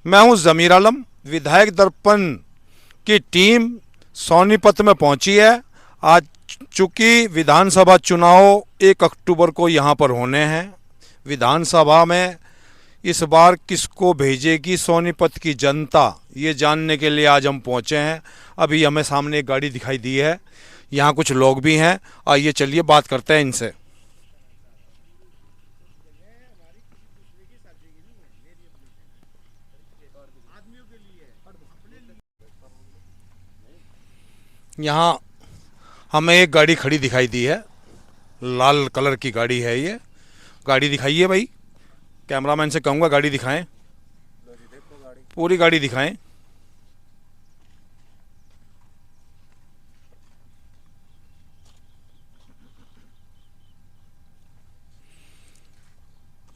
मैं हूं ज़मीर आलम। विधायक दर्पण की टीम सोनीपत में पहुंची है। आज चूंकि विधानसभा चुनाव 1 अक्टूबर को यहां पर होने हैं, विधानसभा में इस बार किसको भेजेगी सोनीपत की जनता, ये जानने के लिए आज हम पहुंचे हैं। अभी हमें सामने एक गाड़ी दिखाई दी है, यहाँ कुछ लोग भी हैं। आइए चलिए बात करते हैं इनसे। यहाँ हमें एक गाड़ी खड़ी दिखाई दी है, लाल कलर की गाड़ी है ये। गाड़ी दिखाइए भाई, कैमरामैन से कहूँगा गाड़ी दिखाएं, पूरी गाड़ी दिखाएं।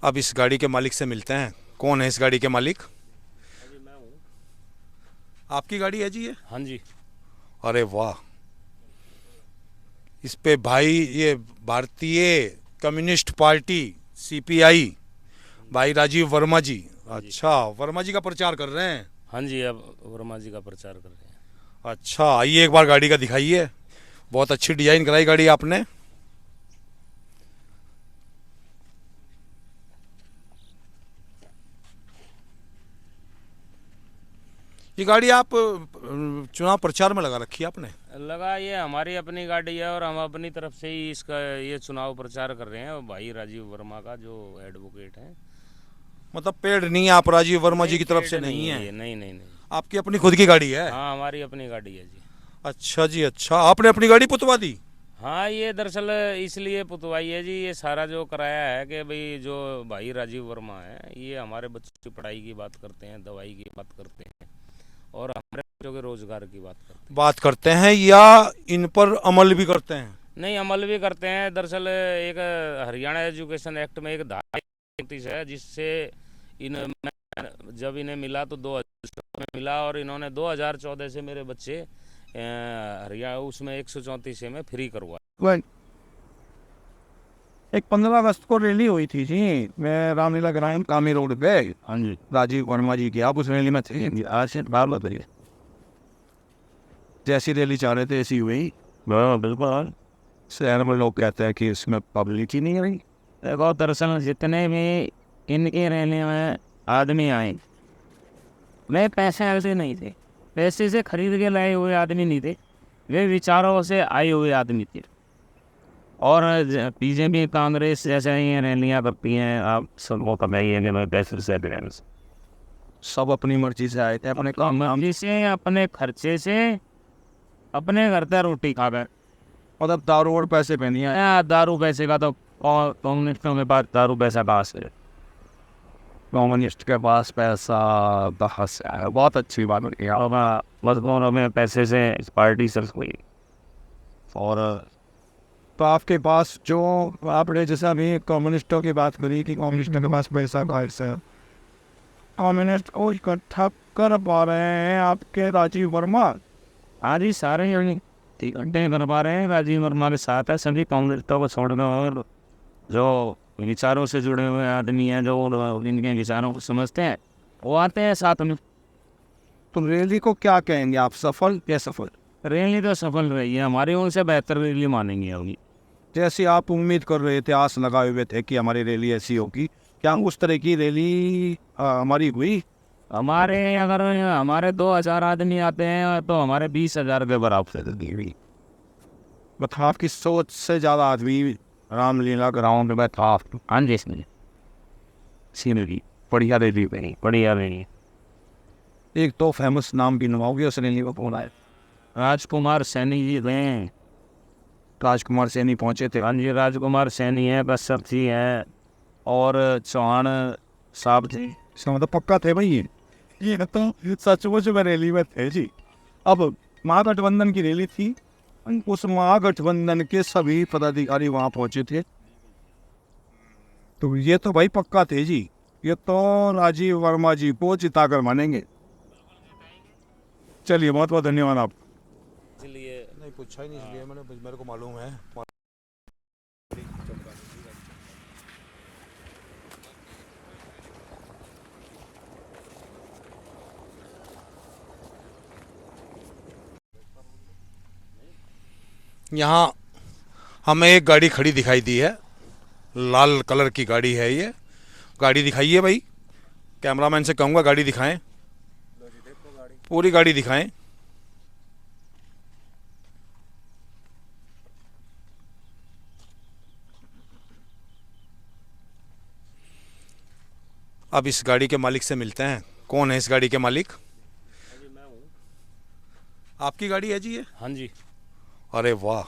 अब इस गाड़ी के मालिक से मिलते हैं। कौन है इस गाड़ी के मालिक? अभी मैं हूँ। आपकी गाड़ी है जी ये? हाँ जी। अरे वाह। इस पे भाई ये भारतीय कम्युनिस्ट पार्टी सीपीआई भाई राजीव वर्मा जी। हाँ जी। अच्छा, वर्मा जी का प्रचार कर रहे हैं। हाँ जी, अब वर्मा जी का प्रचार कर रहे हैं। अच्छा, आइए एक बार गाड़ी का दिखाइए। बहुत अच्छी डिजाइन कराई गाड़ी आपने। ये गाड़ी आप चुनाव प्रचार में लगा रखी है आपने? लगा, ये हमारी अपनी गाड़ी है और हम अपनी तरफ से ही इसका ये चुनाव प्रचार कर रहे हैं। और भाई राजीव वर्मा का जो एडवोकेट हैं। मतलब पेड नहीं है, आप राजीव वर्मा जी नहीं, की तरफ पेड से नहीं नहीं है है? ये, नहीं नहीं नहीं। आपकी अपनी खुद की गाड़ी है? हाँ, हमारी अपनी गाड़ी है जी। अच्छा जी, अच्छा, आपने अपनी गाड़ी पुतवा दी? हाँ, ये दरअसल इसलिए पुतवाई है जी, ये सारा जो कराया है कि भाई जो भाई राजीव वर्मा है, ये हमारे बच्चों की पढ़ाई की बात करते हैं, दवाई की बात करते हैं और हमारे बच्चों के रोजगार की बात करते हैं या इन पर अमल भी करते हैं? नहीं, अमल भी करते हैं। दरअसल एक हरियाणा एजुकेशन एक्ट में एक धारा 31 है, जिससे इन जब इन्हें मिला तो 2014 में मिला और इन्होंने 2014 से मेरे बच्चे हरियाणा उसमें 134 में फ्री करवा। वह एक 15 अगस्त को रैली हुई थी जी, मैं रामलीला ग्राम कामी रोड पे। हाँ जी, राजीव वर्मा जी की, आप उस रैली में थे? आज से बात बताइए। जैसी रैली चाह रहे थे ऐसी हुई? बिल्कुल। शहर में लोग कहते हैं कि इसमें पब्लिक ही नहीं रही। देखो, दरअसल जितने भी इनकी रैली में आदमी आए, वे पैसे ऐसे नहीं थे, पैसे से खरीद के लाए हुए आदमी नहीं थे, वे विचारों से आए हुए आदमी थे। और बीजेपी कांग्रेस जैसे ही रैलियाँ करती हैं, आप सबको पता ही है कि मैं पैसे से सब अपनी मर्जी से आए थे, अपने काम मर्जी से, अपने खर्चे से, अपने घर पे रोटी खा गए। मतलब दारू और पैसे पे नहीं आया। दारू पैसे का तो कम्युनिस्टों के पास दारू पैसा कहाँ से? कम्युनिस्ट के पास पैसा कहाँ से आया? बहुत अच्छी बात है। मजदूरों में पैसे से इस पार्टी से हुई। और तो आपके पास जो आपने जैसे अभी कम्युनिस्टों की बात करी कि कम्युनिस्टों के पास पैसा कहाँ से है, कम्युनिस्ट को इकट्ठा कर पा रहे हैं आपके राजीव वर्मा? आज ही सारे इकट्ठे कर पा रहे हैं राजीव वर्मा के साथ है। सभी कम्युनिस्टों को छोड़कर और जो विचारों से जुड़े हुए आदमी हैं, जो इनके विचारों को समझते हैं, वो आते हैं साथ में। तो रैली को क्या कहेंगे आप, सफल या सफल? रैली तो सफल रही है हमारी, उनसे बेहतर रैली मानेंगे होगी। जैसे आप उम्मीद कर रहे थे, आस लगाए हुए थे कि हमारी रैली ऐसी होगी, क्या उस तरह की रैली हमारी हुई? हमारे अगर हमारे 2000 आदमी आते हैं तो हमारे 20,000 के बराबर हुई। मतलब आपकी सोच से ज़्यादा आदमी रामलीला ग्राउंड में था। हाँ जी, इसमें सीनरी बढ़िया रैली बनी, बढ़िया रैली। एक तो फेमस नाम भी नवाओगे उस रैली को, कौन आए? राजकुमार सैनी जी हैं। राजकुमार सैनी पहुंचे थे? हाँ जी, राजकुमार सैनी है, कश्यप जी हैं और चौहान साहब जी। इसका मतलब पक्का थे भाई ये तो सचमुच में रैली में थे जी। अब महागठबंधन की रैली थी, उस महागठबंधन के सभी पदाधिकारी वहां पहुंचे थे, तो ये तो भाई पक्का थे जी। ये तो राजीव वर्मा जी को जिताकर मानेंगे। चलिए, बहुत बहुत धन्यवाद आप। इसलिए नहीं पूछा ही नहीं, इसलिए मेरे को मालूम है। यहाँ हमें एक गाड़ी खड़ी दिखाई दी है, लाल कलर की गाड़ी है ये। गाड़ी दिखाइए भाई, कैमरामैन से कहूँगा गाड़ी दिखाएं, पूरी गाड़ी दिखाएं। अब इस गाड़ी के मालिक से मिलते हैं। कौन है इस गाड़ी के मालिक? आपकी गाड़ी है जी ये? हाँ जी। अरे वाह,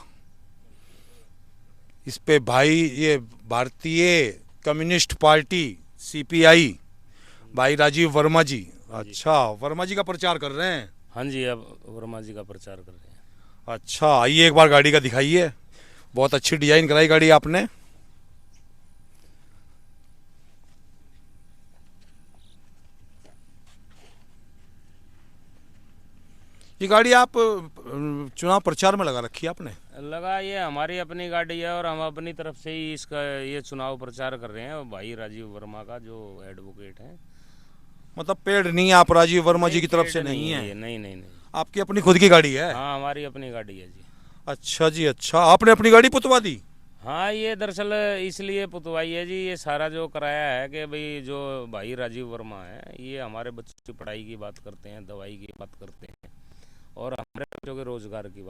इस पे भाई ये भारतीय कम्युनिस्ट पार्टी CPI भाई राजीव वर्मा जी। अच्छा, वर्मा जी का प्रचार कर रहे हैं। हाँ जी, अब वर्मा जी का प्रचार कर रहे हैं। अच्छा, आइए एक बार गाड़ी का दिखाइए। बहुत अच्छी डिजाइन कराई गाड़ी आपने। ये गाड़ी आप चुनाव प्रचार में लगा रखी है आपने? लगा, ये हमारी अपनी गाड़ी है और हम अपनी तरफ से ही इसका ये चुनाव प्रचार कर रहे हैं। भाई राजीव वर्मा का जो एडवोकेट हैं। मतलब पेड नहीं है, आप राजीव वर्मा जी की तरफ से पेड नहीं है? ये, नहीं। आपकी अपनी खुद की गाड़ी है? हाँ, हमारी अपनी गाड़ी है जी। अच्छा जी, अच्छा, आपने अपनी गाड़ी पुतवा दी? हाँ, ये दरअसल इसलिए पुतवाई है जी, ये सारा जो कराया है कि भाई जो भाई राजीव वर्मा है, ये हमारे बच्चों की पढ़ाई की बात करते हैं, दवाई की बात करते हैं और हमारे बच्चों के रोजगार की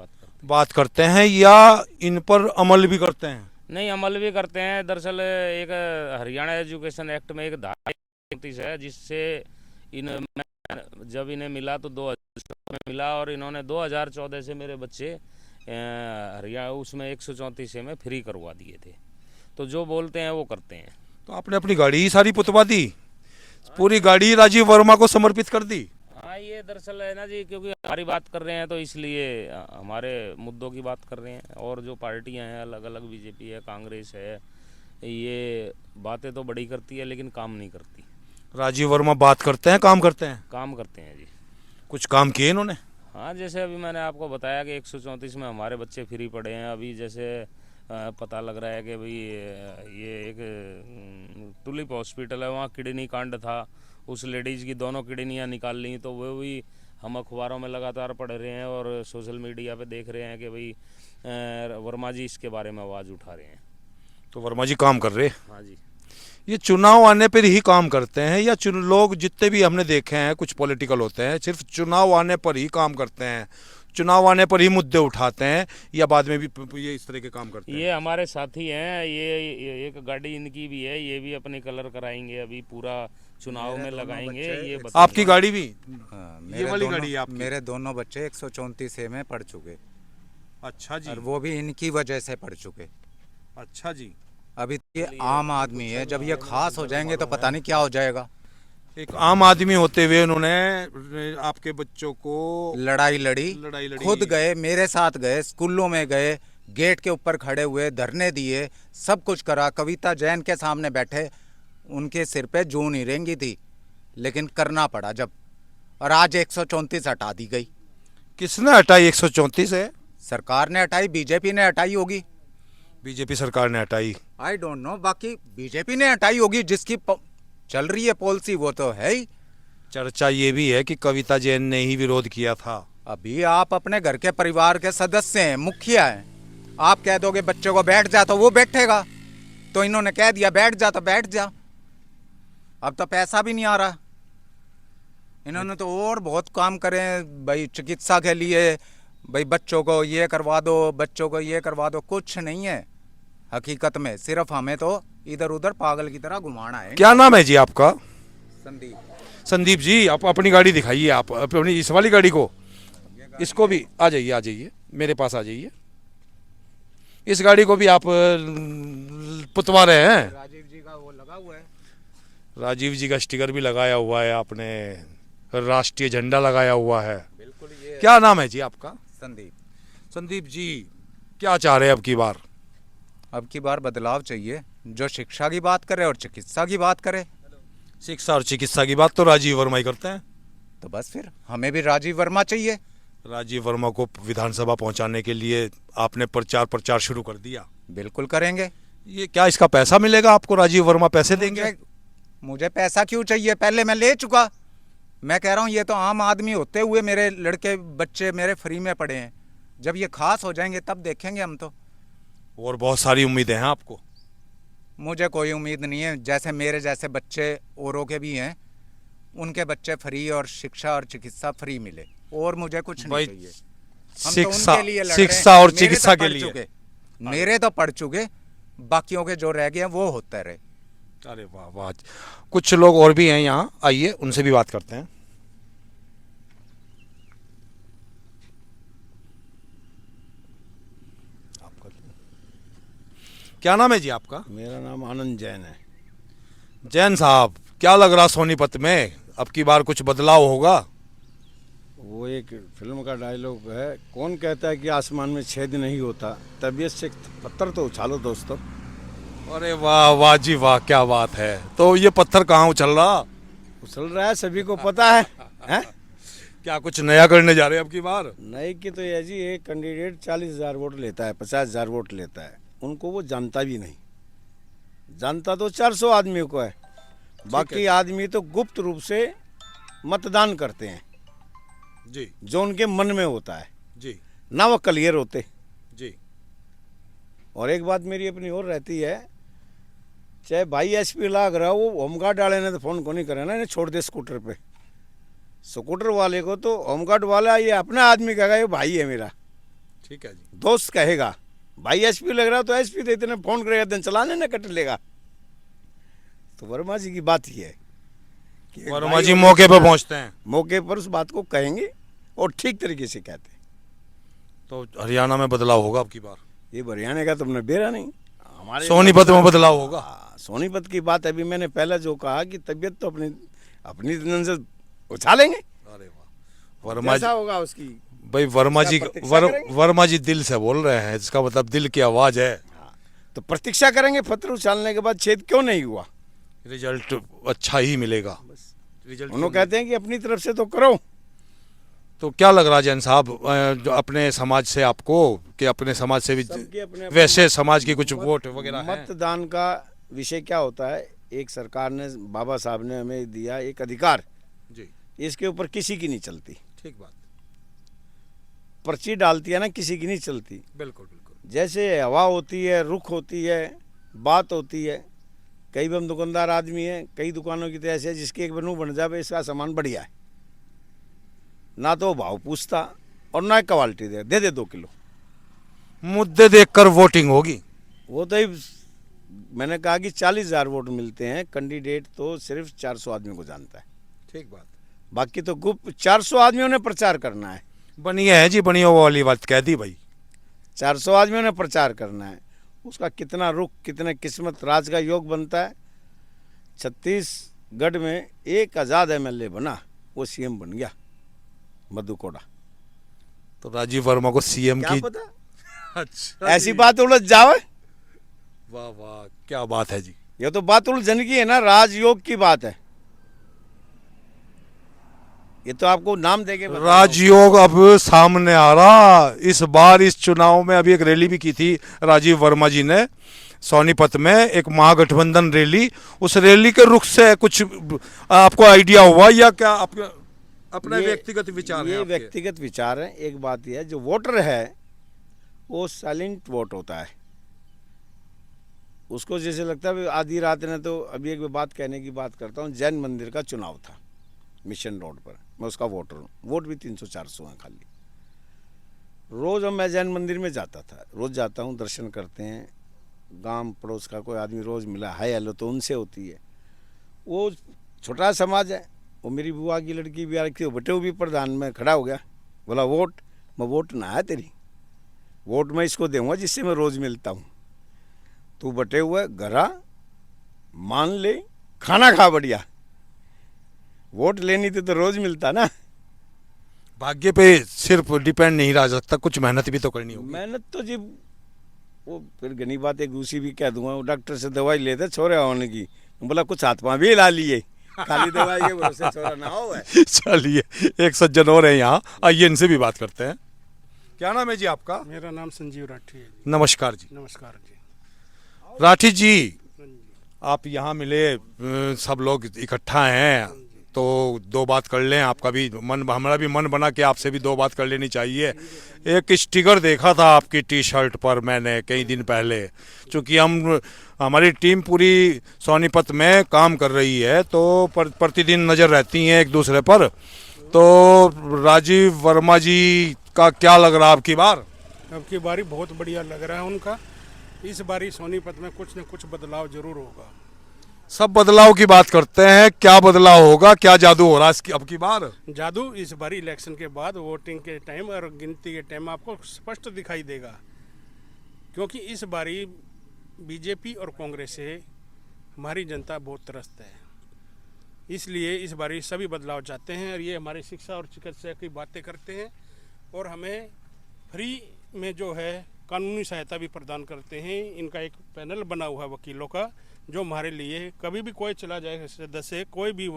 बात करते हैं या इन पर अमल भी करते हैं? नहीं, अमल भी करते हैं। दरअसल एक हरियाणा एजुकेशन एक्ट में एक धारा 29 है, जिससे जब इन्हें मिला तो 2000 में मिला और इन्होंने 2014 से मेरे बच्चे हरियाणा उसमें 134 में फ्री करवा दिए थे। तो जो बोलते हैं वो करते हैं। तो आपने अपनी गाड़ी ही सारी पुतवा दी, पूरी गाड़ी राजीव वर्मा को समर्पित कर दी? हाँ, ये दरअसल है ना जी, क्योंकि हमारी बात कर रहे हैं तो इसलिए हमारे मुद्दों की बात कर रहे हैं। और जो पार्टियां हैं अलग अलग, बीजेपी है, कांग्रेस है, ये बातें तो बड़ी करती है लेकिन काम नहीं करती। राजीव वर्मा बात करते हैं, काम करते हैं? काम करते हैं जी। कुछ काम किए इन्होंने? हाँ, जैसे अभी मैंने आपको बताया कि 134 में हमारे बच्चे फ्री पढ़े हैं। अभी जैसे पता लग रहा है कि भाई ये एक टुलिप हॉस्पिटल है, वहाँ किडनी कांड था, उस लेडीज़ की दोनों किडनियाँ निकाल ली। तो वो भी हम अखबारों में लगातार पढ़ रहे हैं और सोशल मीडिया पे देख रहे हैं कि भाई वर्मा जी इसके बारे में आवाज़ उठा रहे हैं। तो वर्मा जी काम कर रहे हैं? हाँ जी। ये चुनाव आने पर ही काम करते हैं या लोग जितने भी हमने देखे हैं कुछ पॉलिटिकल होते हैं, सिर्फ चुनाव आने पर ही काम करते हैं, चुनाव आने पर ही मुद्दे उठाते हैं, या बाद में भी ये इस तरह के काम करते हैं? ये हमारे साथी हैं, ये एक गाड़ी इनकी भी है, ये भी अपने कलर कराएंगे, अभी पूरा चुनाव में लगाएंगे। ये आपकी गाड़ी भी? हाँ, ये वाली गाड़ी है आपकी? मेरे दोनों बच्चे 134 में पढ़ चुके। अच्छा जी। और वो भी इनकी वजह से पढ़ चुके। अच्छा जी। अभी ये आम आदमी है, जब ये खास हो जाएंगे तो पता नहीं क्या हो जाएगा। एक आम आदमी होते हुए उन्होंने आपके बच्चों को लड़ाई लड़ी, खुद गए, मेरे साथ गए, स्कूलों में गए, गेट के ऊपर खड़े हुए, धरने दिए, सब कुछ करा। कविता जैन के सामने बैठे, उनके सिर पे जून ही रेंगी थी, लेकिन करना पड़ा जब। और आज 134 हटा दी गई। किसने हटाई 134 है? सरकार ने हटाई, बीजेपी ने हटाई होगी। बीजेपी सरकार ने हटाई? आई डोंट नो, बाकी बीजेपी ने हटाई होगी। जिसकी चल रही है पॉलिसी वो तो है ही। चर्चा ये भी है कि कविता जैन ने ही विरोध किया था। अभी आप अपने घर के परिवार के सदस्य हैं, मुखिया हैं, आप कह दोगे बच्चों को बैठ जा तो वो बैठेगा। तो इन्होंने कह दिया बैठ जा तो बैठ जा। अब तो पैसा भी नहीं आ रहा। इन्होंने तो और बहुत काम करे भाई, चिकित्सा के लिए, भाई बच्चों को ये करवा दो, बच्चों को ये करवा दो। कुछ नहीं है हकीकत में, सिर्फ हमें तो इधर उधर पागल की तरह घुमाना है। क्या नाम है जी आपका? संदीप। संदीप जी, आप अपनी गाड़ी दिखाइए, आप अपनी इस वाली गाड़ी को, इसको भी आ जाइए मेरे पास आ जाइए। इस गाड़ी को भी आप पुतवा रहे हैं? राजीव जी का वो लगा हुआ है। राजीव जी का स्टिकर भी लगाया हुआ है आपने, राष्ट्रीय झंडा लगाया हुआ है। बिल्कुल। ये क्या नाम है जी आपका? संदीप। संदीप जी, क्या चाह रहे हैं अब की बार? बदलाव चाहिए, जो शिक्षा की बात करे और चिकित्सा की बात करे। शिक्षा और चिकित्सा की बात तो राजीव वर्मा ही करते हैं। तो बस फिर हमें भी राजीव वर्मा चाहिए। राजीव वर्मा को विधानसभा पहुंचाने के लिए आपने प्रचार शुरू कर दिया। बिल्कुल करेंगे। ये क्या इसका पैसा मिलेगा आपको? राजीव वर्मा पैसे देंगे? मुझे पैसा क्यों चाहिए, पहले मैं ले चुका। मैं कह रहा हूँ ये तो आम आदमी होते हुए मेरे लड़के बच्चे मेरे फ्री में पढ़े हैं। जब ये खास हो जाएंगे तब देखेंगे हम तो। और बहुत सारी उम्मीदें हैं आपको? मुझे कोई उम्मीद नहीं है। जैसे मेरे जैसे बच्चे औरों के भी हैं, उनके बच्चे फ्री और शिक्षा और चिकित्सा फ्री मिले, और मुझे कुछ भाई, नहीं चाहिए। हम तो शिक्षा उनके लिए लड़ रहे हैं। शिक्षा और मेरे चिकित्सा तो के पढ़ लिए। चुके, मेरे तो पढ़ चुके, बाकियों के जो रह गए हैं वो होते रहे। अरे वाह वाह, कुछ लोग और भी हैं यहाँ, आइए उनसे भी बात करते हैं। क्या नाम है जी आपका? मेरा नाम आनंद जैन है। जैन साहब, क्या लग रहा सोनीपत में अब की बार कुछ बदलाव होगा? वो एक फिल्म का डायलॉग है, कौन कहता है कि आसमान में छेद नहीं होता, तबीयत से पत्थर तो उछालो दोस्तों। अरे वाह वाह जी वाह, क्या बात है। तो ये पत्थर कहाँ उछल रहा? उछल रहा है, सभी को पता है, हैं? क्या कुछ नया करने जा रहे हैं अब की बार? नहीं कि तो ये जी, एक कैंडिडेट 40,000 वोट लेता है, 50,000 वोट लेता है, उनको वो जानता भी नहीं। जानता तो 400 आदमियों को है, बाकी आदमी तो गुप्त रूप से मतदान करते हैं जी जो उनके मन में होता है, जी ना वो क्लियर होते। जी। और एक बात मेरी अपनी और रहती है, चाहे भाई एसपी लाग रहा हो, वो होमगार्ड वाले ने तो फोन को नहीं करे ना, इन्हें छोड़ दे स्कूटर पे। स्कूटर वाले को तो होमगार्ड वाला ये अपना आदमी कहेगा ये भाई है मेरा, ठीक है जी। दोस्त कहेगा। भाई एसपी लग रहा हो तो एसपी तो इतने फोन करेगा, दिन चलाने न कट लेगा। तो वर्मा जी की बात ही है कि वर्मा भाई जी और मौके पर पहुंचते हैं मौके पर उस बात को कहेंगे और ठीक तरीके से कहते हैं। तो हरियाणा में बदलाव होगा अब की बार? ये हरियाणा का तुमने बेरा नहीं, हमारे सोनीपत में बदलाव होगा? हाँ, सोनीपत की बात अभी मैंने पहले जो कहा कि तबीयत तो अपनी अपनी दिन से उछालेंगे। अरे वाह, वर्मा जी, जैसा होगा उसकी। भाई वर्मा जी, इसका प्रतीक्षा करेंगे। वर्मा जी दिल से बोल रहे हैं, इसका मतलब दिल की आवाज है। तो प्रतीक्षा करेंगे, पत्थर उछालने के बाद छेद क्यों नहीं हुआ। रिजल्ट अच्छा ही मिलेगा। रिजल्ट उन्होंने कहते हैं कि अपनी तरफ से तो करो। तो क्या लग रहा है जैन साहब, जो अपने समाज से आपको, कि अपने समाज से भी सबके अपने अपने वैसे समाज की कुछ वोट वगैरह हैं? मतदान का विषय क्या होता है, एक सरकार ने, बाबा साहब ने हमें दिया एक अधिकार, जी, इसके ऊपर किसी की नहीं चलती। ठीक बात, पर्ची डालती है ना, किसी की नहीं चलती। बिल्कुल बिल्कुल। जैसे हवा होती है, रुख होती है, बात होती है। कई हम दुकानदार आदमी हैं, कई दुकानों की तो ऐसे है जिसकी एक बनू बन जाए इसका सामान बढ़िया है, ना तो भाव पूछता और ना क्वालिटी दे दे 2 किलो। मुद्दे देखकर वोटिंग होगी। वो तो ही मैंने कहा कि 40,000 वोट मिलते हैं, कैंडिडेट तो सिर्फ 400 आदमी को जानता है, ठीक बात। बाकी तो गुप्त 400 आदमियों ने प्रचार करना है। बनिया है जी, बनिया वो वाली बात कह दी भाई। 400 आदमियों ने प्रचार करना है, उसका कितना रुख, कितने किस्मत, राज का योग बनता है। छत्तीसगढ़ में एक आज़ाद एमएलए बना, वो सीएम बन गया, मधु कोड़ा। तो राजीव वर्मा को सीएम क्या की पता अच्छा ऐसी जी। बात उलझ जावे। वाह वाह, क्या बात है जी। ये तो बात उलझन की है ना, राजयोग की बात है। ये तो आपको नाम देके बता रहा हूं। राजयोग अब सामने आ रहा। इस बार इस चुनाव में अभी एक रैली भी की थी राजीव वर्मा जी ने सोनीपत में, एक महागठबंधन रैली। उस रैली के रुख से कुछ आपको आइडिया हुआ या क्या? आपका अपना ये- व्यक्तिगत विचार है ये आपके? व्यक्तिगत विचार है। एक बात यह है, जो वोटर है वो साइलेंट वोट होता है। उसको जैसे लगता है आधी रात ने, तो अभी एक बात कहने की बात करता हूँ, जैन मंदिर का चुनाव था मिशन रोड पर, मैं उसका वोटर हूँ, वोट भी 300-400 हैं खाली। रोज़ मैं जैन मंदिर में जाता था, रोज़ जाता हूँ, दर्शन करते हैं। गांव पड़ोस का कोई आदमी रोज़ मिला, हाय हेलो तो उनसे होती है। वो छोटा समाज है। वो मेरी बुआ की लड़की भी आ रखी, वो बटे भी प्रधान में खड़ा हो गया, बोला वोट। मैं वोट ना है तेरी, वोट मैं इसको दूंगा जिससे मैं रोज़ मिलता हूँ। तू बटे हुए घरा मान ले, खाना खा बढ़िया, वोट लेनी थी तो रोज़ मिलता ना। भाग्य पे सिर्फ डिपेंड नहीं रह सकता, कुछ मेहनत भी तो करनी होगी। मेहनत तो जी, वो फिर घनी बात एक दूसरी भी कह दूंगा। वो डॉक्टर से दवाई लेते छोरे होने की, बोला कुछ हाथ पाँव भी हिला लिए, खाली दवाई के भरोसे छोरा ना हो। चलिए, एक सज्जन और है यहाँ, आइए इनसे भी बात करते हैं। क्या नाम है जी आपका? मेरा नाम संजीव राठी है जी। नमस्कार जी। नमस्कार जी। राठी जी, आप यहाँ मिले, सब लोग इकट्ठा हैं, तो दो बात कर लें, आपका भी मन, हमारा भी मन बना कि आपसे भी दो बात कर लेनी चाहिए। एक स्टिकर देखा था आपकी टी शर्ट पर मैंने कई दिन पहले, चूँकि हमारी टीम पूरी सोनीपत में काम कर रही है तो प्रतिदिन नज़र रहती हैं एक दूसरे पर। तो राजीव वर्मा जी का क्या लग रहा आपकी बार? अब की बारी बहुत बढ़िया लग रहा है उनका। इस बारी सोनीपत में कुछ न कुछ बदलाव जरूर होगा। सब बदलाव की बात करते हैं, क्या बदलाव होगा, क्या जादू हो रहा है इसकी अब की बार? जादू इस बारी इलेक्शन के बाद वोटिंग के टाइम और गिनती के टाइम आपको स्पष्ट दिखाई देगा, क्योंकि इस बारी बीजेपी और कांग्रेस से हमारी जनता बहुत त्रस्त है। इसलिए इस बारी सभी बदलाव चाहते हैं और ये हमारी शिक्षा और चिकित्सा की बातें करते हैं और हमें फ्री में जो है कानूनी सहायता भी प्रदान करते हैं। इनका एक पैनल बना हुआ है वकीलों का, जो हमारे लिए कभी भी कोई चला जाए सदस्य, कोई भी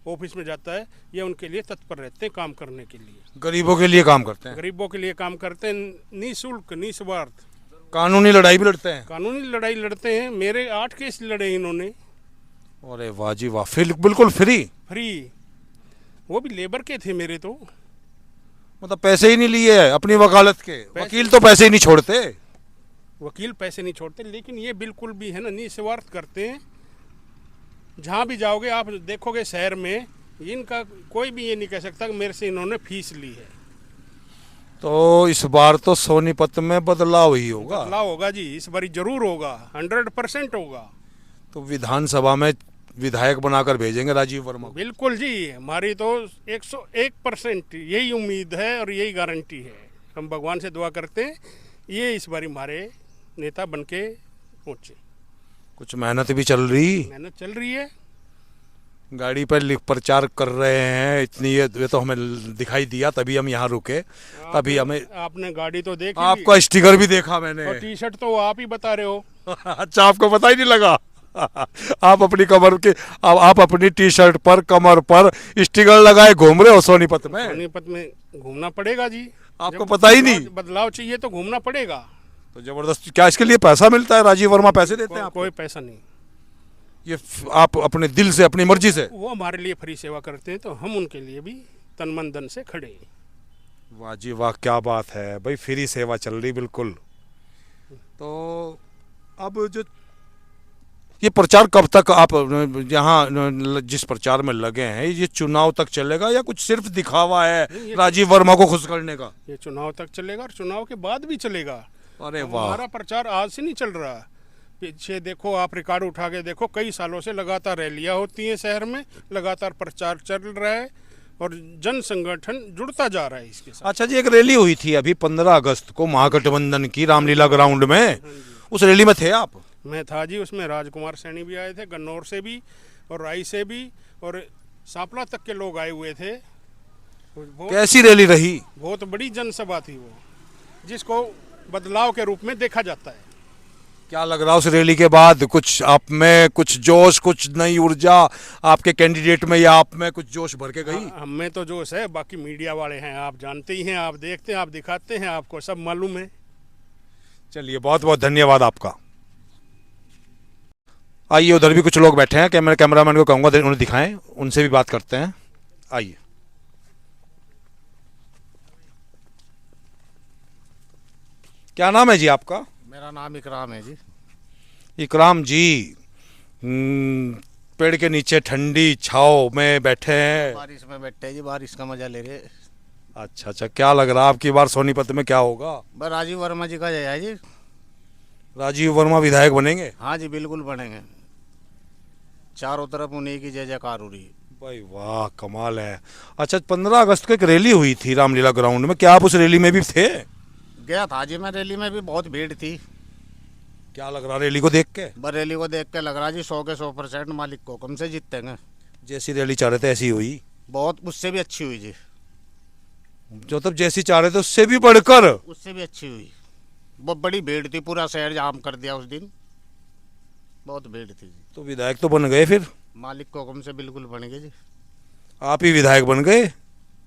ऑफिस में जाता है, ये उनके लिए तत्पर रहते हैं काम करने के लिए। गरीबों के लिए काम करते हैं, गरीबों के लिए काम करते हैं, निःशुल्क निस्वार्थ। कानूनी लड़ाई भी लड़ते हैं। कानूनी लड़ाई लड़ते हैं, मेरे 8 केस लड़े इन्होंने। अरे वाह जी वाह, फिर बिल्कुल फ्री? फ्री, वो भी लेबर के थे मेरे तो। मतलब पैसे ही नहीं लिए अपनी वकालत के? वकील तो पैसे ही नहीं छोड़ते। वकील पैसे नहीं छोड़ते, लेकिन ये बिल्कुल भी है ना निस्वार्थ करते हैं। जहाँ भी जाओगे आप देखोगे शहर में, इनका कोई भी ये नहीं कह सकता कि मेरे से इन्होंने फीस ली है। तो इस बार तो सोनीपत में बदलाव ही होगा। बदलाव होगा जी, इस बारी जरूर होगा, 100% होगा। तो विधानसभा में विधायक बनाकर भेजेंगे राजीव वर्मा को? बिल्कुल जी, हमारी तो 101% यही उम्मीद है और यही गारंटी है। हम भगवान से दुआ करते हैं ये इस बारी हमारे नेता बन के पहुँचे। कुछ मेहनत भी चल रही? मेहनत चल रही है। गाड़ी पर प्रचार कर रहे हैं इतनी, ये तो हमें दिखाई दिया, तभी हम यहाँ रुके। तभी हमें आपने गाड़ी तो देखी, आपका स्टिकर भी देखा मैंने। और टी शर्ट तो आप ही बता रहे हो। अच्छा, आपको पता ही नहीं लगा? आप अपनी कमर के, आप अपनी टी शर्ट पर कमर पर स्टिकर लगाए घूम रहे हो सोनीपत में? सोनीपत में घूमना पड़ेगा जी, आपको पता ही नहीं? बदलाव चाहिए तो घूमना पड़ेगा। तो जबरदस्त, क्या इसके लिए पैसा मिलता है? राजीव वर्मा पैसे देते हैं आपको? कोई पैसा नहीं, ये आप अपने दिल से, अपनी मर्जी से? वो हमारे लिए फ्री सेवा करते हैं तो हम उनके लिए भी तन मन धन से खड़े हैं। वाह जी वाह, क्या बात है भाई, फ्री सेवा चल रही बिल्कुल। तो अब जो ये प्रचार कब तक आप यहाँ जिस प्रचार में लगे हैं, ये चुनाव तक चलेगा या कुछ सिर्फ दिखावा है राजीव वर्मा को खुश करने का? ये चुनाव तक चलेगा और चुनाव के बाद भी चलेगा। अरे वाह, हमारा प्रचार आज से नहीं चल रहा, पीछे देखो, आप रिकॉर्ड उठा के देखो, कई सालों से लगातार रैलियां होती हैं शहर में, लगातार प्रचार चल रहा है और जन संगठन जुड़ता जा रहा है इसके साथ। अच्छा जी, एक रैली हुई थी अभी 15 अगस्त को महागठबंधन की रामलीला ग्राउंड में, उस रैली में थे आप? मैं था जी, उसमें राजकुमार सैनी भी आए थे, गन्नौर से भी और राई से भी और सांपला तक के लोग आए हुए थे। कैसी रैली रही? बहुत बड़ी जनसभा थी वो, जिसको बदलाव के रूप में देखा जाता है। क्या लग रहा है उस रैली के बाद? कुछ आप में कुछ जोश, कुछ नई ऊर्जा आपके कैंडिडेट में या आप में कुछ जोश भर के गई? हम में तो जोश है, बाकी मीडिया वाले हैं, आप जानते ही हैं, आप देखते हैं, आप दिखाते हैं, आपको सब मालूम है। चलिए, बहुत बहुत धन्यवाद आपका। आइए, उधर भी कुछ लोग बैठे हैं, कैमरामैन को कहूँगा उन्हें दिखाएं, उनसे भी बात करते हैं। आइए। क्या नाम है जी आपका? मेरा नाम इकराम है जी। इकराम जी, पेड़ के नीचे ठंडी छाव में बैठे हैं। बारिश में बैठे जी, बारिश का मजा ले रहे। अच्छा अच्छा, क्या लग रहा है आपकी बार सोनीपत में क्या होगा? बस राजीव वर्मा जी का जय है जी। राजीव वर्मा विधायक बनेंगे? हाँ जी, बिल्कुल बनेंगे। चारों तरफ उन्हीं की जय जयकार हो रही है। भाई वाह, कमाल है। अच्छा, 15 अगस्त को एक रैली हुई थी रामलीला ग्राउंड में, क्या आप उस रैली में भी थे? गया था जी मैं, रैली में भी बहुत भीड़ थी। क्या लग रहा रैली को देख के? बस रैली को देख के लग रहा जी 100 के 100% मालिक को कम से जीतेंगे। जैसी रैली चाह रहे थे ऐसी हुई? बहुत, उससे भी अच्छी हुई जी। जो तब जैसी चाह रहे थे उससे भी बढ़कर? उससे भी अच्छी हुई। बहुत बड़ी भीड़ थी, पूरा शहर जाम कर दिया उस दिन, बहुत भीड़ थी जी। तो विधायक तो बन गए फिर? मालिक को हुक्म से बिल्कुल बन गए जी। आप ही विधायक बन गए?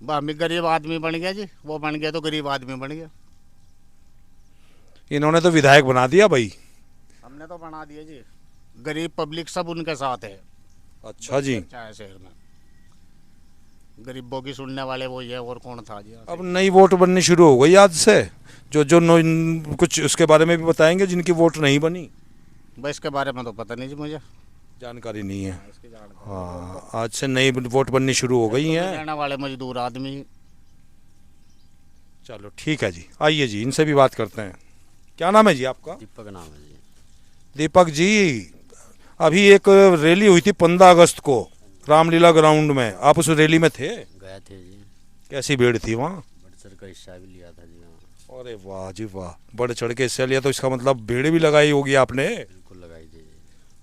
हम गरीब आदमी बन गया जी, वो बन गया तो गरीब आदमी बन गया। इन्होंने तो विधायक बना दिया भाई। हमने तो बना दिया जी, गरीब पब्लिक सब उनके साथ है। अच्छा जी। अच्छा है शहर में। गरीबों की सुनने वाले वही है, और कौन था जी। अब नई वोट बननी शुरू हो गई आज से, जो जो कुछ उसके बारे में भी बताएंगे जिनकी वोट नहीं बनी। बस इसके बारे में तो पता नहीं जी मुझे। जानकारी नहीं है। हाँ, आज से नई वोट बननी शुरू हो गई हैं। रहने वाले मजदूर आदमी। चलो ठीक है जी, आइए जी इनसे भी बात करते हैं। क्या नाम है जी आपका? दीपक नाम है जी। दीपक जी, अभी एक रैली हुई थी 15 अगस्त को रामलीला ग्राउंड में, आप उस रैली में थे? गए थे जी। कैसी भीड़ थी वहाँ? बढ़ चढ़ का हिस्सा भी लिया था जी वहाँ। अरे वाह जी वाह, बढ़ चढ़ के हिस्सा लिया, तो इसका मतलब भीड़ भी लगाई होगी आपने। बिल्कुल लगाई थी जी।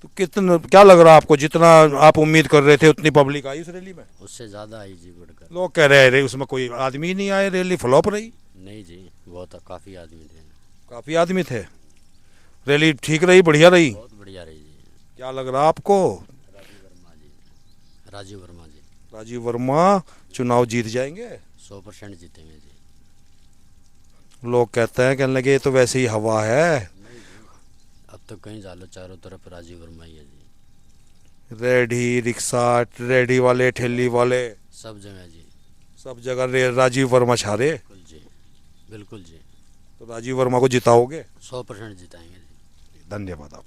तो कितना, क्या लग रहा है आपको, जितना आप उम्मीद कर रहे थे उतनी पब्लिक आई उस रैली में? उससे ज़्यादा आई जी बढ़कर। लोग कह रहे उसमें कोई आदमी ही नहीं आए, रैली फ्लॉप रही। नहीं जी, बहुत काफ़ी आदमी थे। काफ़ी आदमी थे। रैली ठीक रही, बढ़िया रही? बहुत बढ़िया रही जी। क्या लग रहा आपको? राजीव वर्मा जी। राजीव वर्मा जी राजीव वर्मा चुनाव जीत जाएंगे? 100% जीतेंगे जी। लोग कहते हैं, कहने लगे ये तो वैसे ही हवा है। अब तो कहीं जालो चारों तरफ राजीव वर्मा ही है जी। रेडी रिक्शा, रेडी वाले, ठेली वाले, सब जगह जी। सब जगह राजीव वर्मा छा रहे। बिल्कुल जी। बिल्कुल जी। तो राजीव वर्मा को जिताओगे? 100% जिताएंगे जी। धन्यवाद आप।